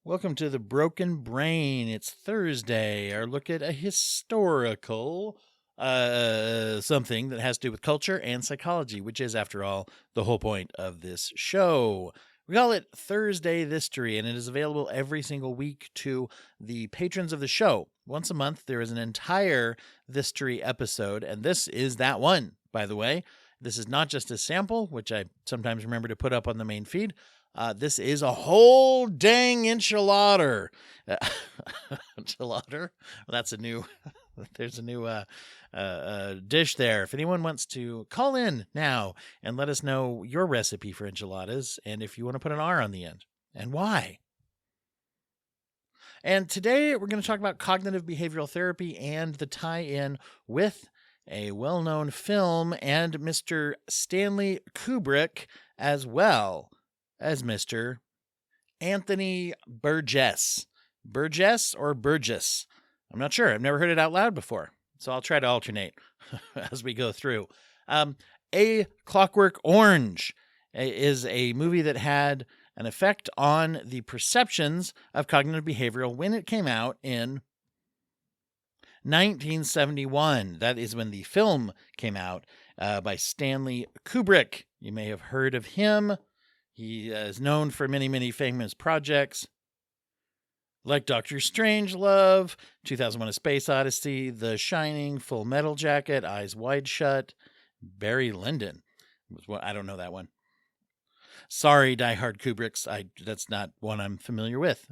Welcome to the Broken Brain. It's Thursday. Our look at a historical something that has to do with culture and psychology, which is, after all, the whole point of this show. We call it Thursday Thistory, and it is available every single week to the patrons of the show. Once a month, there is an entire Thistory episode, and this is that one, by the way. This is not just a sample, which I sometimes remember to put up on the main feed. This is a whole dang enchilada. Enchilada? Well, that's a new. There's a new dish there. If anyone wants to call in now and let us know your recipe for enchiladas, and if you want to put an R on the end, and why. And today we're going to talk about cognitive behavioral therapy and the tie-in with a well-known film and Mr. Stanley Kubrick, as well as Mr. Anthony Burgess. Burgess or Burgess? I'm not sure. I've never heard it out loud before, so I'll try to alternate as we go through. A Clockwork Orange is a movie that had an effect on the perceptions of cognitive behavioral when it came out in 1971. That is when the film came out by Stanley Kubrick. You may have heard of him. He is known for many, many famous projects like Doctor Strangelove, 2001: A Space Odyssey, The Shining, Full Metal Jacket, Eyes Wide Shut, Barry Lyndon. I don't know that one. Sorry, diehard Kubricks. That's not one I'm familiar with.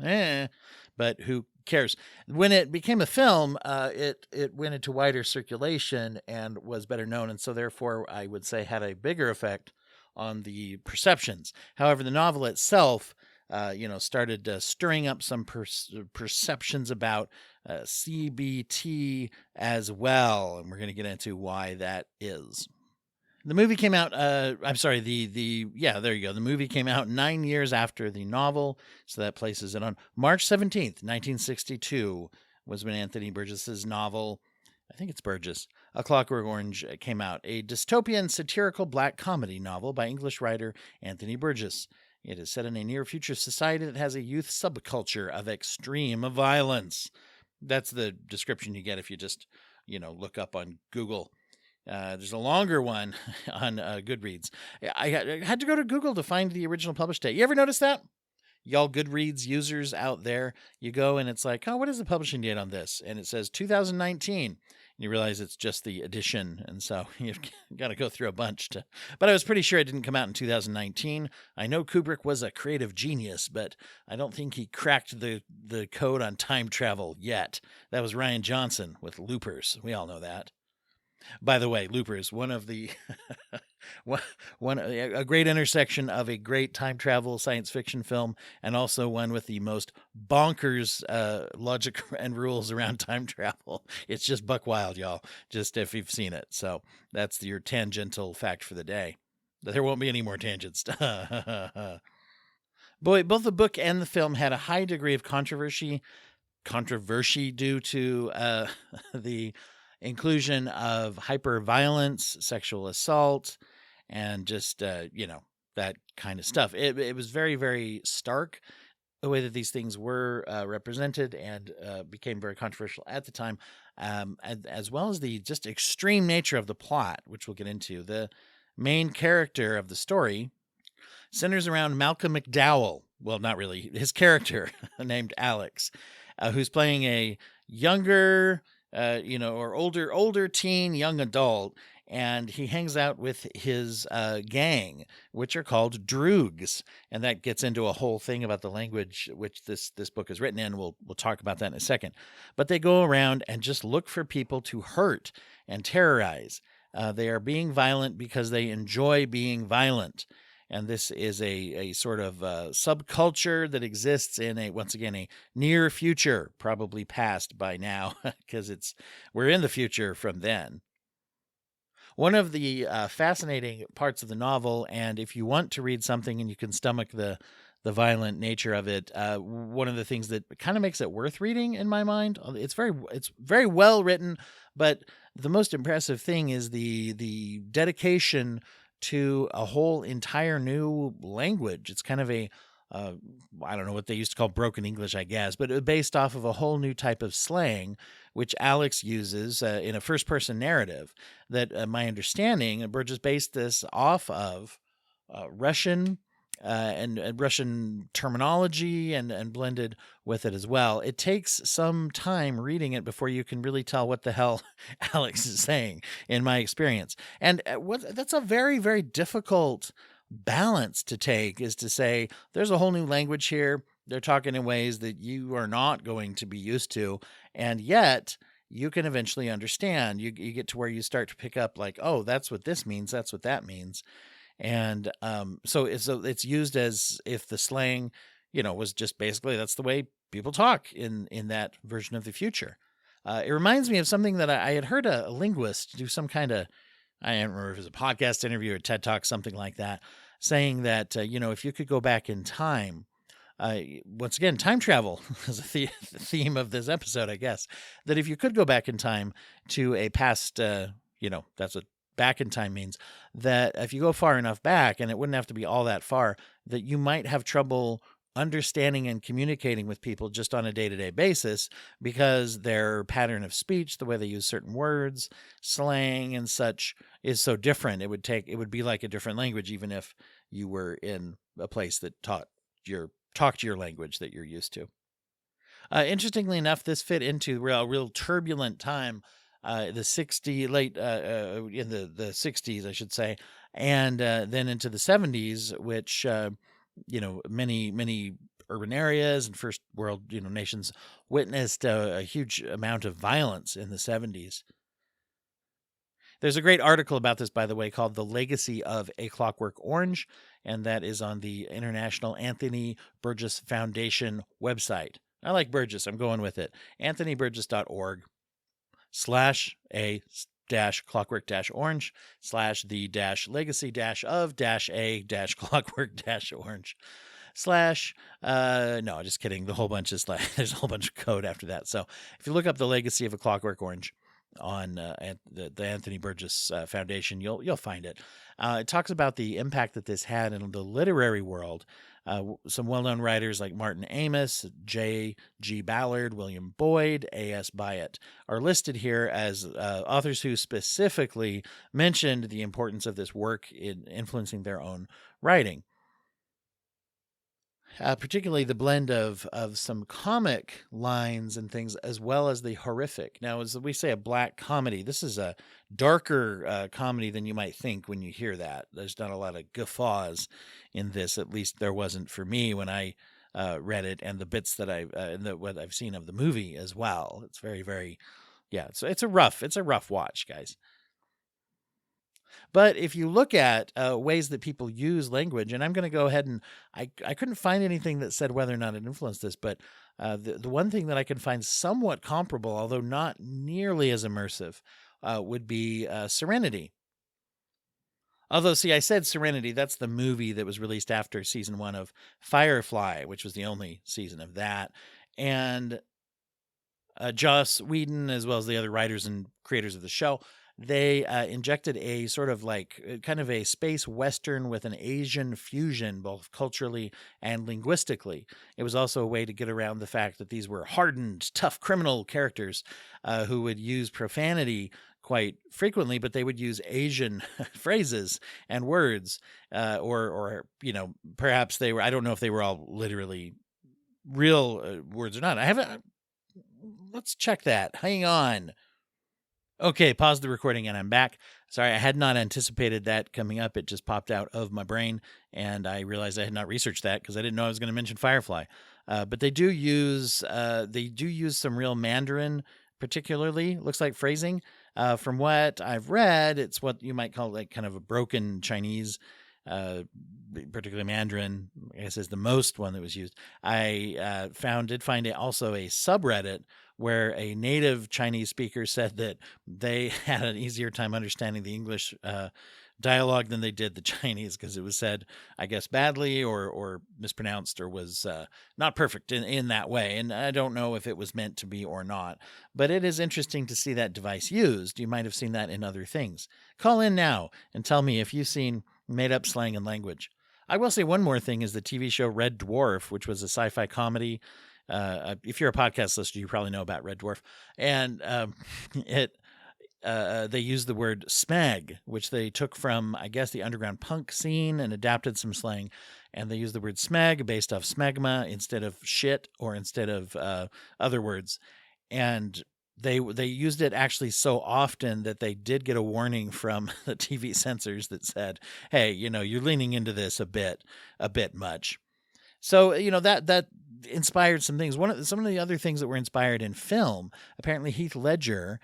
But who cares? When it became a film, it went into wider circulation and was better known, and so therefore I would say had a bigger effect on the perceptions. However, the novel itself, started stirring up some perceptions about CBT as well, and we're going to get into why that is. The movie came out, there you go. The movie came out 9 years after the novel, so that places it on March 17th, 1962, was when Anthony Burgess's novel, I think it's Burgess, A Clockwork Orange, came out. A dystopian satirical black comedy novel by English writer Anthony Burgess. It is set in a near-future society that has a youth subculture of extreme violence. That's the description you get if you just, look up on Google. There's a longer one on Goodreads. I had to go to Google to find the original publish date. You ever notice that? Y'all Goodreads users out there, you go and it's like, oh, what is the publishing date on this? And it says 2019. And you realize it's just the edition. And so you've got to go through a bunch to, but I was pretty sure it didn't come out in 2019. I know Kubrick was a creative genius, but I don't think he cracked the code on time travel yet. That was Rian Johnson with Loopers. We all know that. By the way, Loopers, one of the a great intersection of a great time travel science fiction film and also one with the most bonkers logic and rules around time travel. It's just buck wild, y'all, just if you've seen it. So that's your tangential fact for the day. There won't be any more tangents. Boy, both the book and the film had a high degree of controversy due to the inclusion of hyper-violence, sexual assault, and just, that kind of stuff. It was very, very stark, the way that these things were represented, and became very controversial at the time, as well as the just extreme nature of the plot, which we'll get into. The main character of the story centers around Malcolm McDowell. Well, not really. His character, named Alex, who's playing a younger... or older teen, young adult, and he hangs out with his gang, which are called droogs, and that gets into a whole thing about the language which this book is written in. We'll talk about that in a second. But they go around and just look for people to hurt and terrorize. They are being violent because they enjoy being violent. And this is a sort of subculture that exists in a near future, probably past by now, because we're in the future from then. One of the fascinating parts of the novel, and if you want to read something and you can stomach the violent nature of it, one of the things that kind of makes it worth reading in my mind, it's very well written, but the most impressive thing is the dedication to a whole entire new language. It's kind of a uh, I don't know what they used to call broken English, I guess, but it was based off of a whole new type of slang, which Alex uses in a first person narrative. That my understanding, Burgess based this off of Russian. And Russian terminology and blended with it as well. It takes some time reading it before you can really tell what the hell Alex is saying, in my experience. And that's a very, very difficult balance to take, is to say there's a whole new language here. They're talking in ways that you are not going to be used to, and yet you can eventually understand. You get to where you start to pick up, like, oh, that's what this means. That's what that means. And so it's used as if the slang, was just basically that's the way people talk in that version of the future. It reminds me of something that I had heard a linguist do some kind of, I don't remember if it was a podcast interview or TED Talk, something like that, saying that, if you could go back in time, once again, time travel is a theme of this episode, I guess, that if you could go back in time to a past, that's what back in time means, that if you go far enough back, and it wouldn't have to be all that far, that you might have trouble understanding and communicating with people just on a day-to-day basis, because their pattern of speech, the way they use certain words, slang and such, is so different. It would be like a different language, even if you were in a place that talked your language that you're used to. Interestingly enough, this fit into a real turbulent time, the 60 late in the 60s, I should say, and then into the 70s, which many urban areas and first world nations witnessed a huge amount of violence in the 70s. There's a great article about this, by the way, called "The Legacy of A Clockwork Orange," and that is on the International Anthony Burgess Foundation website. I like Burgess. I'm going with it. anthonyburgess.org/a-legacy-of-clockwork-orange/ no, just kidding. The whole bunch is there's a whole bunch of code after that. So if you look up "The Legacy of a Clockwork Orange" on the Anthony Burgess Foundation, you'll find it. It talks about the impact that this had in the literary world. Some well-known writers like Martin Amis, J.G. Ballard, William Boyd, A.S. Byatt are listed here as authors who specifically mentioned the importance of this work in influencing their own writing. Particularly the blend of some comic lines and things, as well as the horrific. Now, as we say, a black comedy, this is a darker comedy than you might think when you hear that. There's not a lot of guffaws in this. At least there wasn't for me when I read it, and the bits that what I've seen of the movie as well. It's very, very, yeah. So it's a rough watch, guys. But if you look at ways that people use language, and I'm going to go ahead and I couldn't find anything that said whether or not it influenced this, but the one thing that I can find somewhat comparable, although not nearly as immersive, would be Serenity. Although, see, I said Serenity, that's the movie that was released after season 1 of Firefly, which was the only season of that. And Joss Whedon, as well as the other writers and creators of the show, they injected a sort of kind of a space western with an Asian fusion, both culturally and linguistically. It was also a way to get around the fact that these were hardened, tough criminal characters who would use profanity quite frequently, but they would use Asian phrases and words, or perhaps they were. I don't know if they were all literally real words or not. I haven't. Let's check that. Hang on. Okay, pause the recording and I'm back. Sorry, I had not anticipated that coming up. It just popped out of my brain, and I realized I had not researched that because I didn't know I was going to mention Firefly. But they do use some real Mandarin, particularly, looks like, phrasing. From what I've read, it's what you might call like kind of a broken Chinese, particularly Mandarin, I guess, is the most one that was used. I did find it also a subreddit where a native Chinese speaker said that they had an easier time understanding the English dialogue than they did the Chinese, because it was said, I guess, badly or mispronounced, or was not perfect in that way. And I don't know if it was meant to be or not, but it is interesting to see that device used. You might have seen that in other things. Call in now and tell me if you've seen made up slang and language. I will say one more thing is the TV show Red Dwarf, which was a sci-fi comedy. If you're a podcast listener, you probably know about Red Dwarf. And it they used the word smeg, which they took from, I guess, the underground punk scene and adapted some slang. And they used the word smeg based off smegma instead of shit or instead of other words. And they used it actually so often that they did get a warning from the TV censors that said, "Hey, you're leaning into this a bit much." So that inspired some things. Some of the other things that were inspired in film, apparently Heath Ledger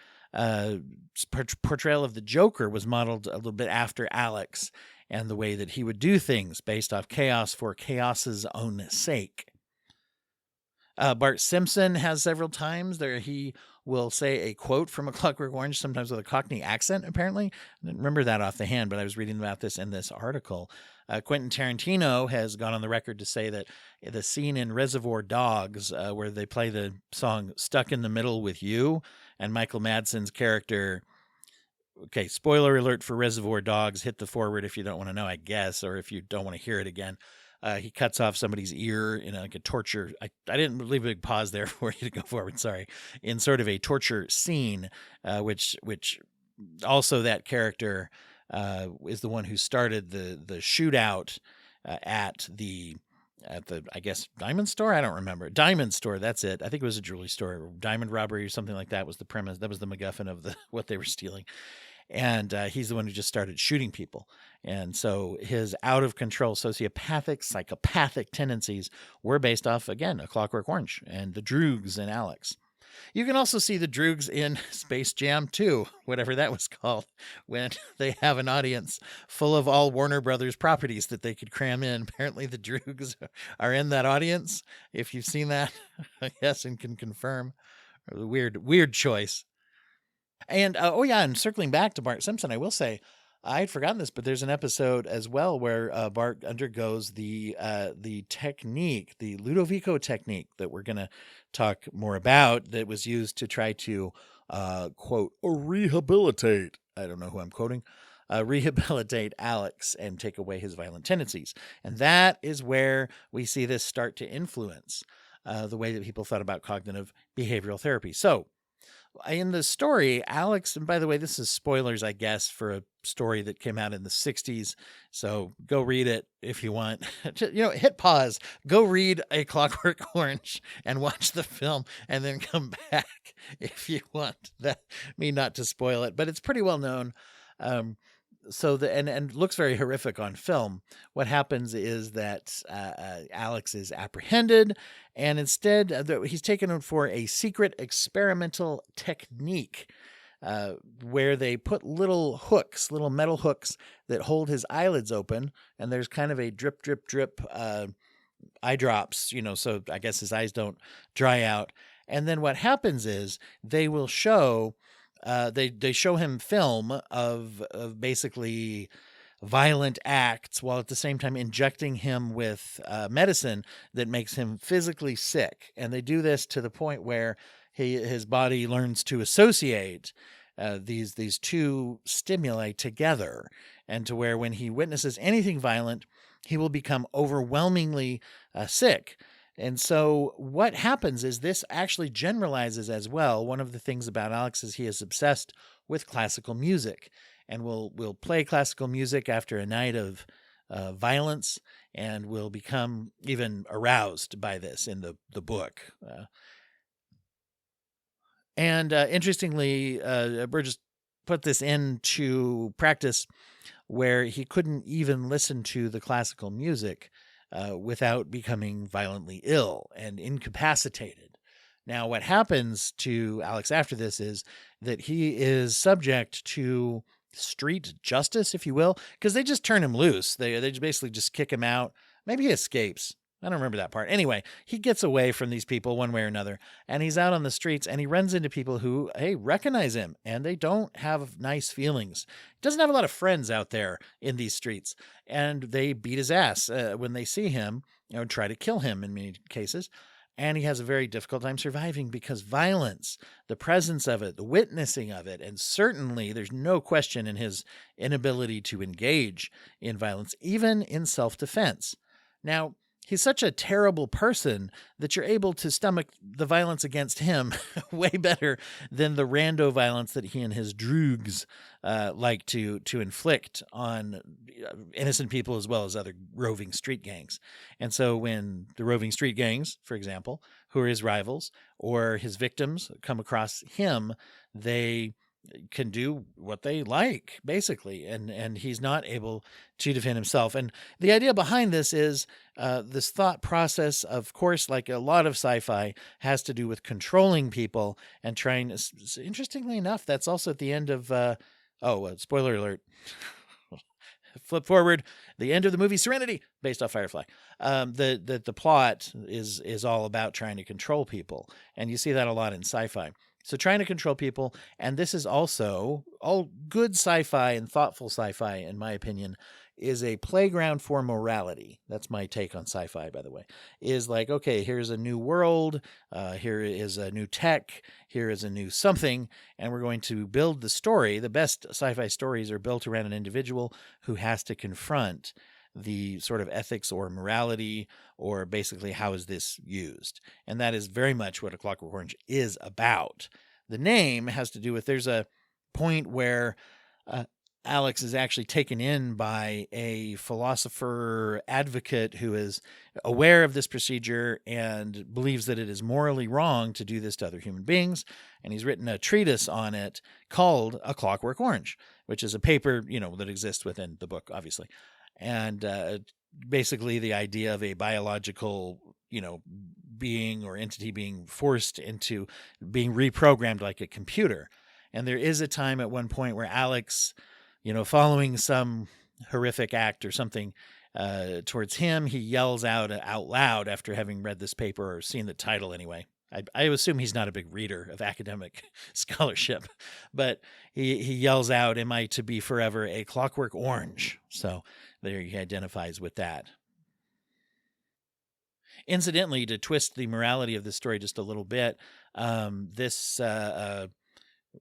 portrayal of the Joker was modeled a little bit after Alex and the way that he would do things based off chaos for chaos's own sake. Bart Simpson has several times there he will say a quote from A Clockwork Orange, sometimes with a Cockney accent, apparently. I didn't remember that off the hand, but I was reading about this in this article. Quentin Tarantino has gone on the record to say that the scene in Reservoir Dogs where they play the song Stuck in the Middle with You, and Michael Madsen's character, okay, spoiler alert for Reservoir Dogs, hit the forward if you don't want to know, I guess, or if you don't want to hear it again. He cuts off somebody's ear in like a torture. I didn't leave a big pause there for you to go forward. Sorry. In sort of a torture scene, which also that character is the one who started the shootout at the I guess diamond store. I don't remember. Diamond store. That's it. I think it was a jewelry store. Diamond robbery or something like that was the premise. That was the MacGuffin of what they were stealing. And he's the one who just started shooting people. And so his out of control sociopathic, psychopathic tendencies were based off, again, A Clockwork Orange and the Droogs and Alex. You can also see the Droogs in Space Jam 2, whatever that was called, when they have an audience full of all Warner Brothers properties that they could cram in. Apparently the Droogs are in that audience. If you've seen that, yes, and can confirm. Weird choice. And and circling back to Bart Simpson, I will say I had forgotten this, but there's an episode as well where Bart undergoes the technique, the Ludovico technique that we're going to talk more about, that was used to try to quote rehabilitate. I don't know who I'm quoting. Rehabilitate Alex and take away his violent tendencies, and that is where we see this start to influence the way that people thought about cognitive behavioral therapy. So, in the story, Alex, and by the way, this is spoilers, I guess, for a story that came out in the 60s. So go read it if you want. Hit pause, go read A Clockwork Orange and watch the film, and then come back if you want me not to spoil it. But it's pretty well known. And looks very horrific on film. What happens is that Alex is apprehended, and instead he's taken for a secret experimental technique where they put little metal hooks that hold his eyelids open, and there's kind of a drip, drip, drip eye drops, so I guess his eyes don't dry out. And then what happens is they will show they show him film of basically violent acts, while at the same time injecting him with medicine that makes him physically sick. And they do this to the point where his body learns to associate these two stimuli together, and to where when he witnesses anything violent, he will become overwhelmingly sick. And so what happens is this actually generalizes as well. One of the things about Alex is he is obsessed with classical music, and will play classical music after a night of violence, and will become even aroused by this in the book. Interestingly, Burgess put this into practice where he couldn't even listen to the classical music without becoming violently ill and incapacitated. Now, what happens to Alex after this is that he is subject to street justice, if you will, because they just turn him loose. They basically just kick him out. Maybe he escapes. I don't remember that part. Anyway, he gets away from these people one way or another, and he's out on the streets, and he runs into people who, recognize him, and they don't have nice feelings. He doesn't have a lot of friends out there in these streets, and they beat his ass when they see him, try to kill him in many cases. And he has a very difficult time surviving because violence, the presence of it, the witnessing of it, and certainly there's no question in his inability to engage in violence, even in self-defense. Now, he's such a terrible person that you're able to stomach the violence against him way better than the rando violence that he and his droogs like to inflict on innocent people as well as other roving street gangs. And so when the roving street gangs, for example, who are his rivals or his victims come across him, they can do what they like, basically, and he's not able to defend himself. And the idea behind this is this thought process, of course, like a lot of sci-fi, has to do with controlling people and trying. Interestingly enough, that's also at the end of spoiler alert. Flip forward, the end of the movie Serenity, based off Firefly. The plot is all about trying to control people, and you see that a lot in sci-fi. So trying to control people, and this is also all good sci-fi and thoughtful sci-fi, in my opinion, is a playground for morality. That's my take on sci-fi, by the way. Is like, okay, here's a new world, here is a new tech, here is a new something, and we're going to build the story. The best sci-fi stories are built around an individual who has to confront the sort of ethics or morality, or basically how is this used. And that is very much what A Clockwork Orange is about. The name has to do with, there's a point where Alex is actually taken in by a philosopher advocate who is aware of this procedure and believes that it is morally wrong to do this to other human beings. And he's written a treatise on it called A Clockwork Orange, which is a paper, that exists within the book, obviously. And basically the idea of a biological, being or entity being forced into being reprogrammed like a computer. And there is a time at one point where Alex, following some horrific act or something towards him, he yells out loud after having read this paper or seen the title anyway. I assume he's not a big reader of academic scholarship, but he yells out, "Am I to be forever a Clockwork Orange?" So there he identifies with that. Incidentally, to twist the morality of this story just a little bit,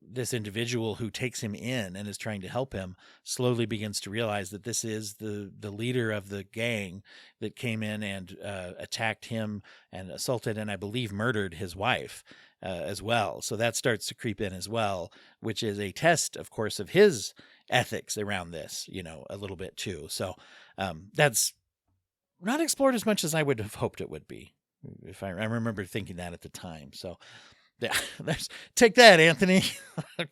this individual who takes him in and is trying to help him slowly begins to realize that this is the leader of the gang that came in and attacked him and assaulted and I believe murdered his wife as well. So that starts to creep in as well, which is a test, of course, of his ethics around this, a little bit too. So that's not explored as much as I would have hoped it would be. If I remember thinking that at the time. So yeah, take that, Anthony.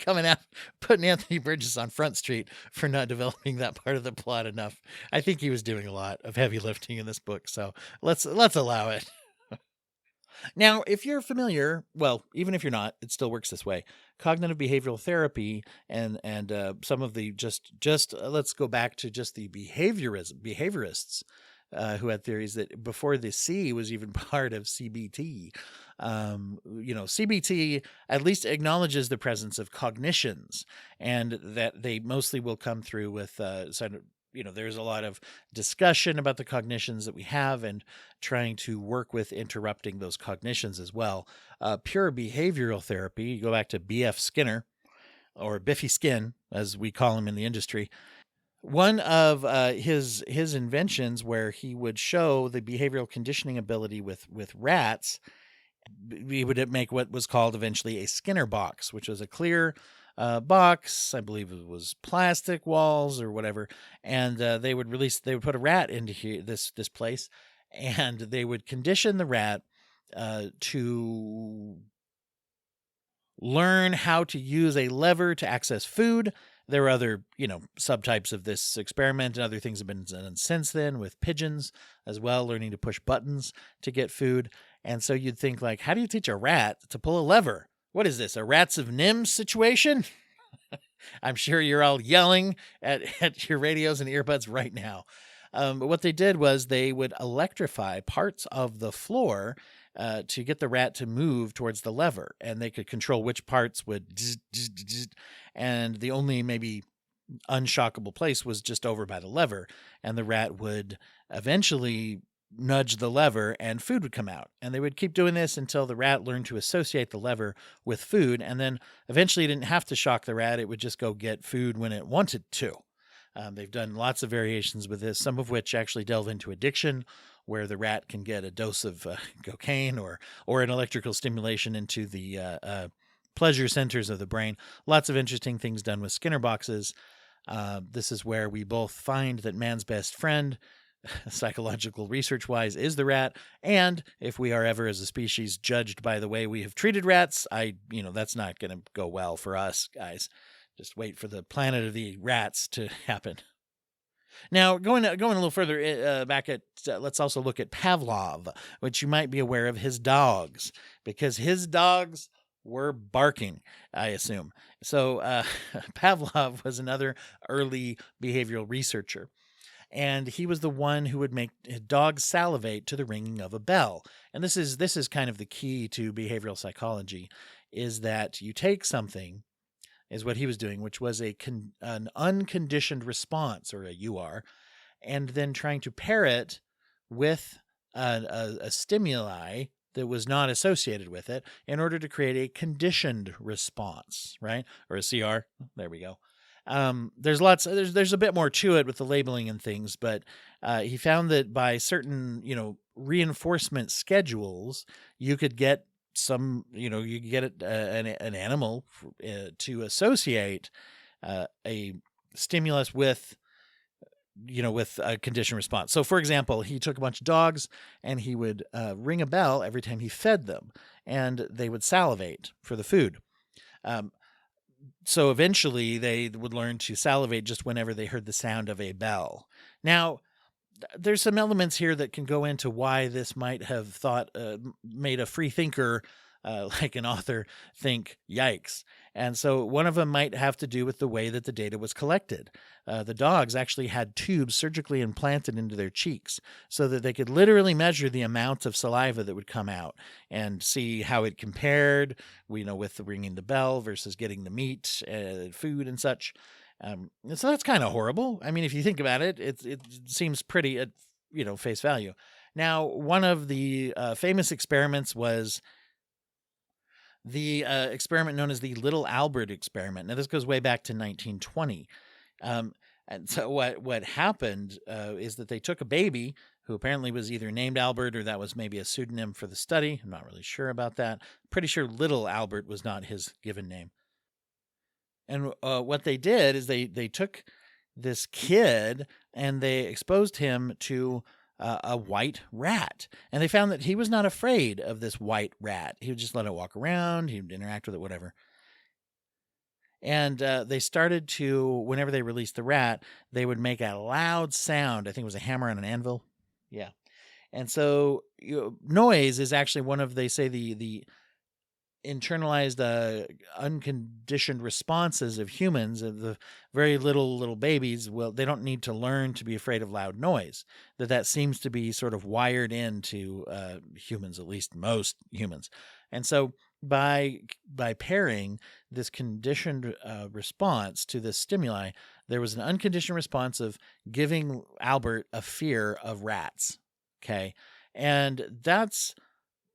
Coming out, putting Anthony Burgess on Front Street for not developing that part of the plot enough. I think he was doing a lot of heavy lifting in this book, so let's allow it. Now, if you're familiar, well, even if you're not, it still works this way. Cognitive behavioral therapy and some of the let's go back to just the behaviorists who had theories that before the C was even part of CBT. CBT at least acknowledges the presence of cognitions, and that they mostly will come through with there's a lot of discussion about the cognitions that we have and trying to work with interrupting those cognitions as well. Pure behavioral therapy, you go back to B.F. Skinner, or Biffy Skin, as we call him in the industry. One of his inventions where he would show the behavioral conditioning ability with rats, he would make what was called eventually a Skinner box, which was a clear box. I believe it was plastic walls or whatever. And they would put a rat into this place, and they would condition the rat to learn how to use a lever to access food. There are other, subtypes of this experiment, and other things have been done since then with pigeons as well, learning to push buttons to get food. And so you'd think, like, how do you teach a rat to pull a lever? What is this, a Rats of Nim situation? I'm sure you're all yelling at your radios and earbuds right now. But what they did was they would electrify parts of the floor to get the rat to move towards the lever, and they could control which parts would, and the only maybe unshockable place was just over by the lever, and the rat would eventually nudge the lever and food would come out. And they would keep doing this until the rat learned to associate the lever with food. And then eventually it didn't have to shock the rat. It would just go get food when it wanted to. They've done lots of variations with this, some of which actually delve into addiction, where the rat can get a dose of cocaine or an electrical stimulation into the pleasure centers of the brain. Lots of interesting things done with Skinner boxes. This is where we both find that man's best friend, psychological research-wise, is the rat. And if we are ever as a species judged by the way we have treated rats, that's not going to go well for us, guys. Just wait for the planet of the rats to happen. Now, going a little further back let's also look at Pavlov, which you might be aware of his dogs, because his dogs were barking, I assume. So Pavlov was another early behavioral researcher, and he was the one who would make dogs salivate to the ringing of a bell. And this is kind of the key to behavioral psychology, is that you take something, is what he was doing, which was an unconditioned response, or a UR, and then trying to pair it with a stimuli that was not associated with it in order to create a conditioned response, right? Or a CR. There we go. There's a bit more to it with the labeling and things, but he found that by certain, reinforcement schedules, you could get an animal to associate a stimulus with a conditioned response. So, for example, he took a bunch of dogs and he would ring a bell every time he fed them, and they would salivate for the food. So eventually they would learn to salivate just whenever they heard the sound of a bell. Now, there's some elements here that can go into why this might have made a free thinker like an author think, yikes. And so one of them might have to do with the way that the data was collected. The dogs actually had tubes surgically implanted into their cheeks so that they could literally measure the amount of saliva that would come out and see how it compared, with the ringing the bell versus getting the meat, food and such. So that's kind of horrible. I mean, if you think about it, it seems pretty at, face value. Now, one of the famous experiments was the experiment known as the Little Albert experiment. Now, this goes way back to 1920. And so what happened is that they took a baby who apparently was either named Albert or that was maybe a pseudonym for the study. I'm not really sure about that. Pretty sure Little Albert was not his given name. And what they did is they took this kid and they exposed him to a white rat. And they found that he was not afraid of this white rat. He would just let it walk around. He would interact with it, whatever. And they started to, whenever they released the rat, they would make a loud sound. I think it was a hammer on an anvil. Yeah. And so noise is actually one of, they say, the internalized unconditioned responses of humans, of the very little babies. Well, they don't need to learn to be afraid of loud noise. That seems to be sort of wired into humans, at least most humans. And so by pairing this conditioned response to this stimuli, there was an unconditioned response of giving Albert a fear of rats. Okay. And that's,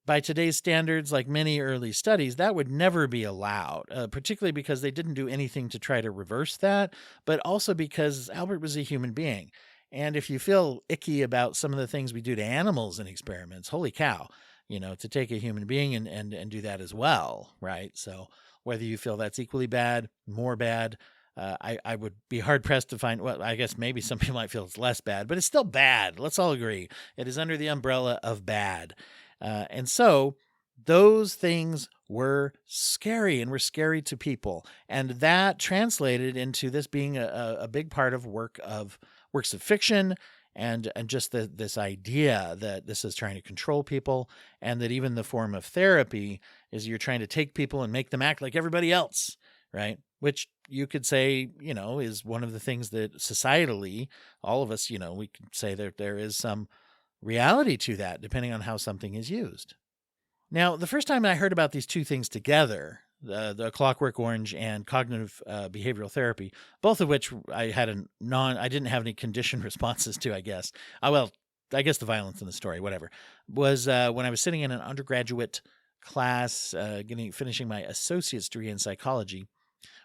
by today's standards, like many early studies, that would never be allowed, particularly because they didn't do anything to try to reverse that, but also because Albert was a human being. And if you feel icky about some of the things we do to animals in experiments, holy cow, to take a human being and do that as well, right? So whether you feel that's equally bad, more bad, I would be hard-pressed to find, well, I guess maybe some people might feel it's less bad, but it's still bad. Let's all agree. It is under the umbrella of bad. And so those things were scary and were scary to people. And that translated into this being a big part of works of fiction and just this idea that this is trying to control people, and that even the form of therapy is you're trying to take people and make them act like everybody else, right? Which you could say, is one of the things that societally, all of us, we could say that there is some reality to that, depending on how something is used. Now, the first time I heard about these two things together, the Clockwork Orange and cognitive behavioral therapy, both of which I didn't have any conditioned responses to, I guess. Well, I guess the violence in the story, whatever, was when I was sitting in an undergraduate class, finishing my associate's degree in psychology,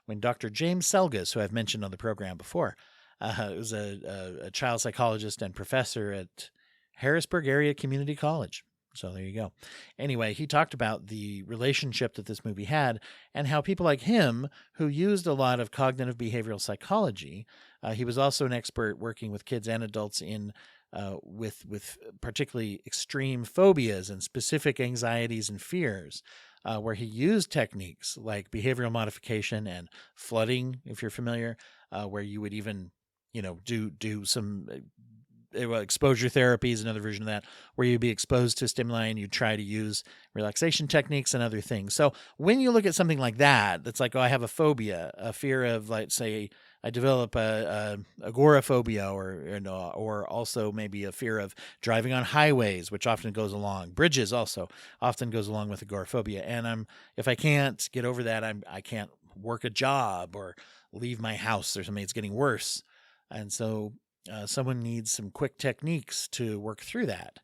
when Dr. James Selges, who I've mentioned on the program before, was a child psychologist and professor at Harrisburg Area Community College. So there you go. Anyway, he talked about the relationship that this movie had and how people like him, who used a lot of cognitive behavioral psychology, he was also an expert working with kids and adults in with particularly extreme phobias and specific anxieties and fears, where he used techniques like behavioral modification and flooding, if you're familiar, where you would even, do some exposure therapy is another version of that, where you'd be exposed to stimuli and you try to use relaxation techniques and other things. So when you look at something like that, that's like, oh, I have a phobia, a fear of, like, say, I develop a agoraphobia, or also maybe a fear of driving on highways, which often goes along. Bridges also often goes along with agoraphobia. And if I can't get over that, I can't work a job or leave my house or something. It's getting worse. And so someone needs some quick techniques to work through that.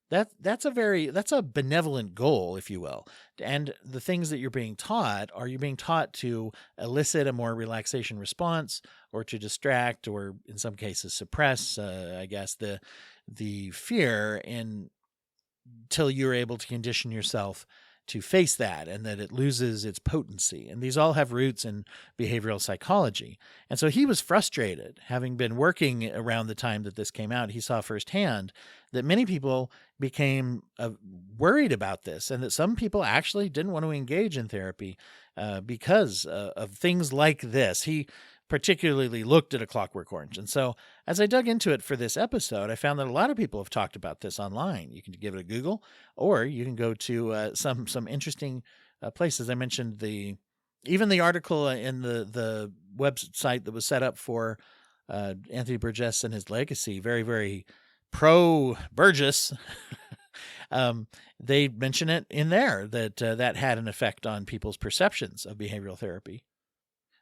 That's a benevolent goal, if you will. And the things that you're being taught, are you being taught to elicit a more relaxation response, or to distract, or in some cases suppress, I guess, the fear until you're able to condition yourself to face that, and that it loses its potency. And these all have roots in behavioral psychology. And so he was frustrated, having been working around the time that this came out. He saw firsthand that many people became worried about this, and that some people actually didn't want to engage in therapy because of things like this. He particularly looked at A Clockwork Orange. And so as I dug into it for this episode, I found that a lot of people have talked about this online. You can give it a Google, or you can go to some interesting places. I mentioned even the article in the website that was set up for Anthony Burgess and his legacy, very, very pro Burgess. They mention it in there that that had an effect on people's perceptions of behavioral therapy.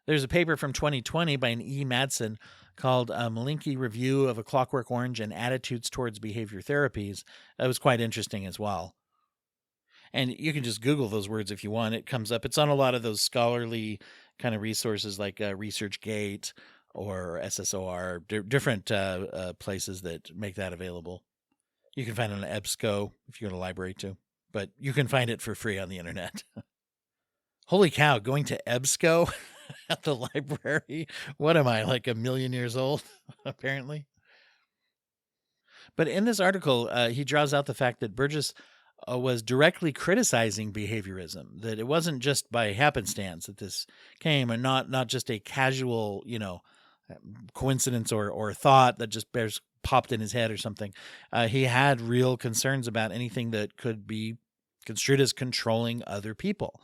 There's a paper from 2020 by an E. Madsen called Malinky Review of A Clockwork Orange and Attitudes Towards Behavior Therapies. That was quite interesting as well. And you can just Google those words if you want. It comes up. It's on a lot of those scholarly kind of resources like ResearchGate or SSOR, different places that make that available. You can find it on EBSCO if you go to a library too. But you can find it for free on the internet. Holy cow, going to EBSCO at the library? What am I, like a million years old, apparently? But in this article, he draws out the fact that Burgess was directly criticizing behaviorism, that it wasn't just by happenstance that this came, and not just a casual, coincidence or thought that just popped in his head or something. He had real concerns about anything that could be construed as controlling other people.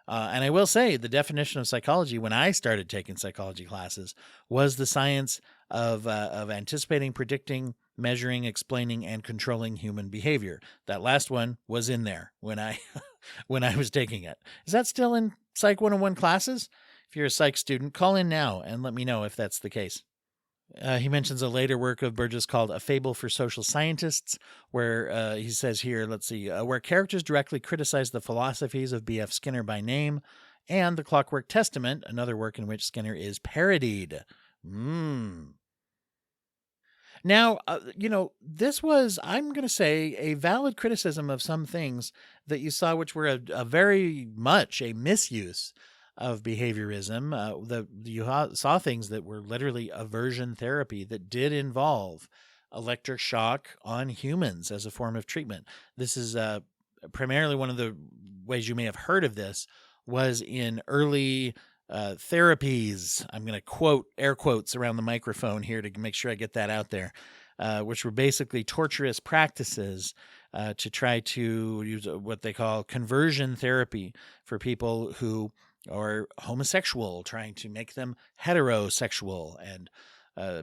And I will say the definition of psychology when I started taking psychology classes was the science of anticipating, predicting, measuring, explaining, and controlling human behavior. That last one was in there when I was taking it. Is that still in Psych 101 classes? If you're a psych student, call in now and let me know if that's the case. He mentions a later work of Burgess called A Fable for Social Scientists, where he says here, let's see, where characters directly criticize the philosophies of B.F. Skinner by name, and The Clockwork Testament, another work in which Skinner is parodied. Now, this was, I'm going to say, a valid criticism of some things that you saw, which were a very much a misuse of behaviorism. You saw things that were literally aversion therapy that did involve electric shock on humans as a form of treatment. This is primarily one of the ways you may have heard of this was in early therapies. I'm going to quote air quotes around the microphone here to make sure I get that out there, which were basically torturous practices to try to use what they call conversion therapy for people who are homosexual, trying to make them heterosexual, and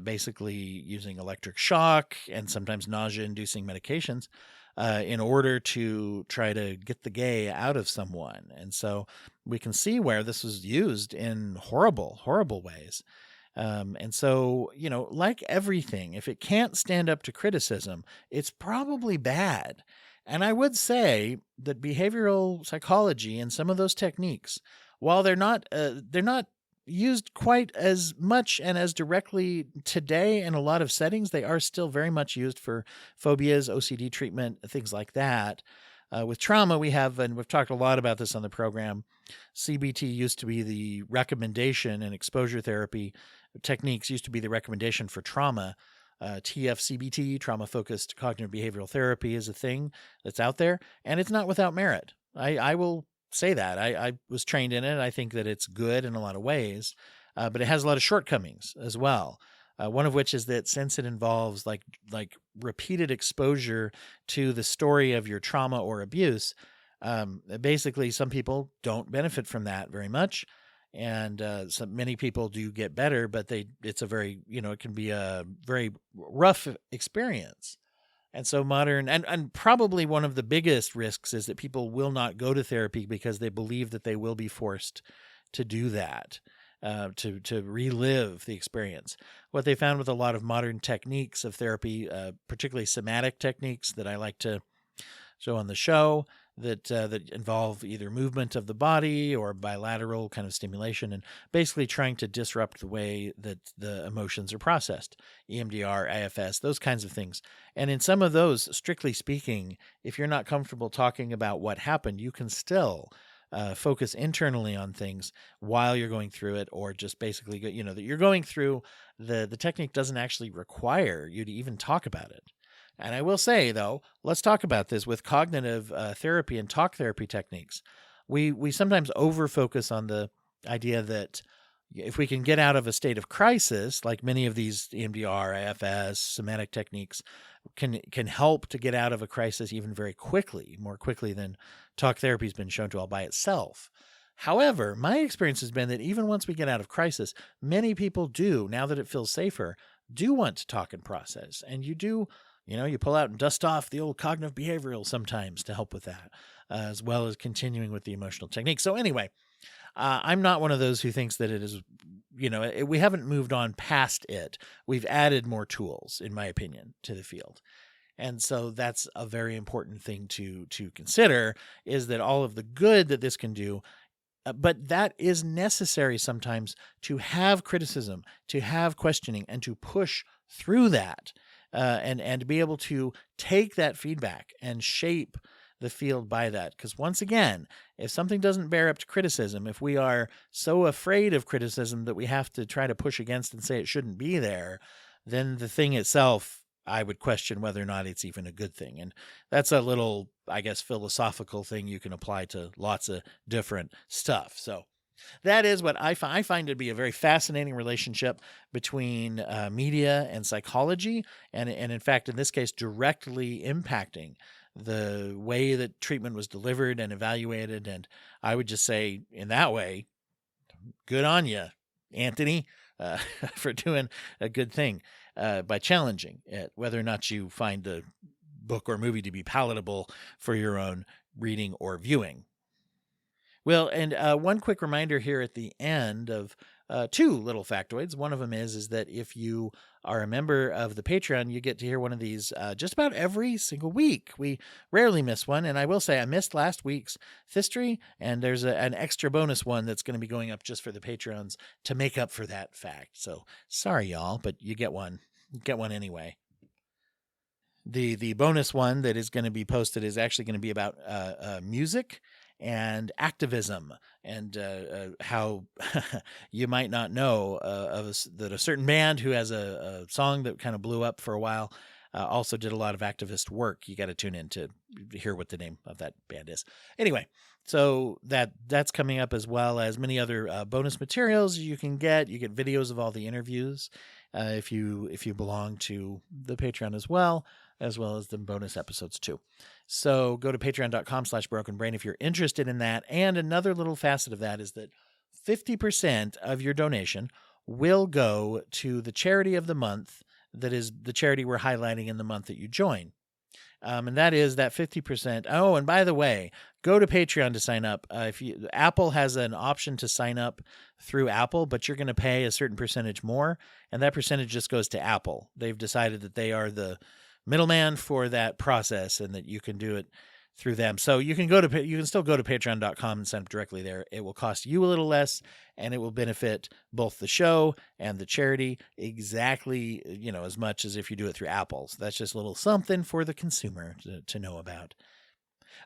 basically using electric shock and sometimes nausea-inducing medications in order to try to get the gay out of someone. And so we can see where this was used in horrible, horrible ways. And so, like everything, if it can't stand up to criticism, it's probably bad. And I would say that behavioral psychology and some of those techniques, while they're not used quite as much and as directly today in a lot of settings, they are still very much used for phobias, OCD treatment, things like that. With trauma, and we've talked a lot about this on the program, CBT used to be the recommendation, and exposure therapy techniques used to be the recommendation for trauma. TFCBT, trauma-focused cognitive behavioral therapy, is a thing that's out there, and it's not without merit. I will say that. I was trained in it. I think that it's good in a lot of ways, but it has a lot of shortcomings as well. One of which is that since it involves like repeated exposure to the story of your trauma or abuse, basically some people don't benefit from that very much. And many people do get better, but it's a very, it can be a very rough experience. And so and probably one of the biggest risks is that people will not go to therapy because they believe that they will be forced to do that, to relive the experience. What they found with a lot of modern techniques of therapy, particularly somatic techniques that I like to show on the show, that involve either movement of the body or bilateral kind of stimulation, and basically trying to disrupt the way that the emotions are processed, EMDR, IFS, those kinds of things. And in some of those, strictly speaking, if you're not comfortable talking about what happened, you can still focus internally on things while you're going through it, or just basically, that you're going through. The technique doesn't actually require you to even talk about it. And I will say, though, let's talk about this with cognitive therapy and talk therapy techniques. We sometimes over-focus on the idea that if we can get out of a state of crisis, like many of these EMDR, IFS, somatic techniques can help to get out of a crisis even very quickly, more quickly than talk therapy has been shown to all by itself. However, my experience has been that even once we get out of crisis, many people do, now that it feels safer, do want to talk and process. And you do, you pull out and dust off the old cognitive behavioral sometimes to help with that, as well as continuing with the emotional technique. So anyway, I'm not one of those who thinks that it is, we haven't moved on past it. We've added more tools, in my opinion, to the field. And so that's a very important thing to consider, is that all of the good that this can do, but that is necessary sometimes to have criticism, to have questioning, and to push through that, and to be able to take that feedback and shape the field by that. Because once again, if something doesn't bear up to criticism, if we are so afraid of criticism that we have to try to push against and say it shouldn't be there, then the thing itself, I would question whether or not it's even a good thing. And that's a little, I guess, philosophical thing you can apply to lots of different stuff. So that is what I find to be a very fascinating relationship between media and psychology, and in fact, in this case, directly impacting the way that treatment was delivered and evaluated. And I would just say, in that way, good on you, Anthony, for doing a good thing by challenging it, whether or not you find the book or movie to be palatable for your own reading or viewing. Well, and one quick reminder here at the end of two little factoids. One of them is that if you are a member of the Patreon, you get to hear one of these just about every single week. We rarely miss one, and I will say I missed last week's Thistory, and there's an extra bonus one that's going to be going up just for the Patreons to make up for that fact. So sorry, y'all, but you get one. Get one anyway. The bonus one that is going to be posted is actually going to be about music and activism, and how you might not know that a certain band who has a song that kind of blew up for a while also did a lot of activist work. You got to tune in to hear what the name of that band is. Anyway, so that's coming up, as well as many other bonus materials you can get. You get videos of all the interviews if you belong to the Patreon as well as the bonus episodes too. So go to patreon.com/brokenbrain if you're interested in that. And another little facet of that is that 50% of your donation will go to the charity of the month, that is the charity we're highlighting in the month that you join. And that is that 50%. Oh, and by the way, go to Patreon to sign up. Apple has an option to sign up through Apple, but you're going to pay a certain percentage more, and that percentage just goes to Apple. They've decided that they are the middleman for that process, and that you can do it through them. So you can still go to patreon.com and sign up directly there. It will cost you a little less, and it will benefit both the show and the charity exactly, as much as if you do it through Apple. So that's just a little something for the consumer to know about.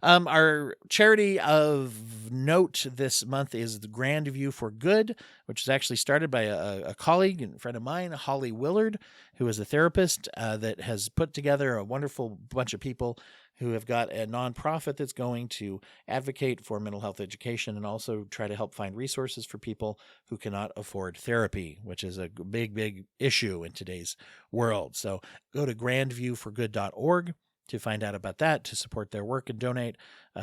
Our charity of note this month is the Grand View for Good, which was actually started by a colleague and friend of mine, Holly Willard, who is a therapist that has put together a wonderful bunch of people who have got a nonprofit that's going to advocate for mental health education and also try to help find resources for people who cannot afford therapy, which is a big, big issue in today's world. So go to grandviewforgood.org to find out about that, to support their work and donate.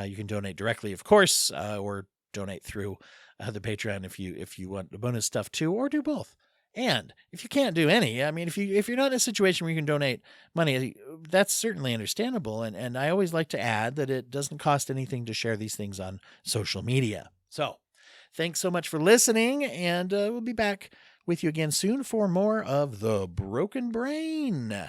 You can donate directly, of course, or donate through the Patreon if you want the bonus stuff too, or do both. And if you can't do any, I mean, if you're not in a situation where you can donate money, that's certainly understandable. And I always like to add that it doesn't cost anything to share these things on social media. So thanks so much for listening, and we'll be back with you again soon for more of The Broken Brain.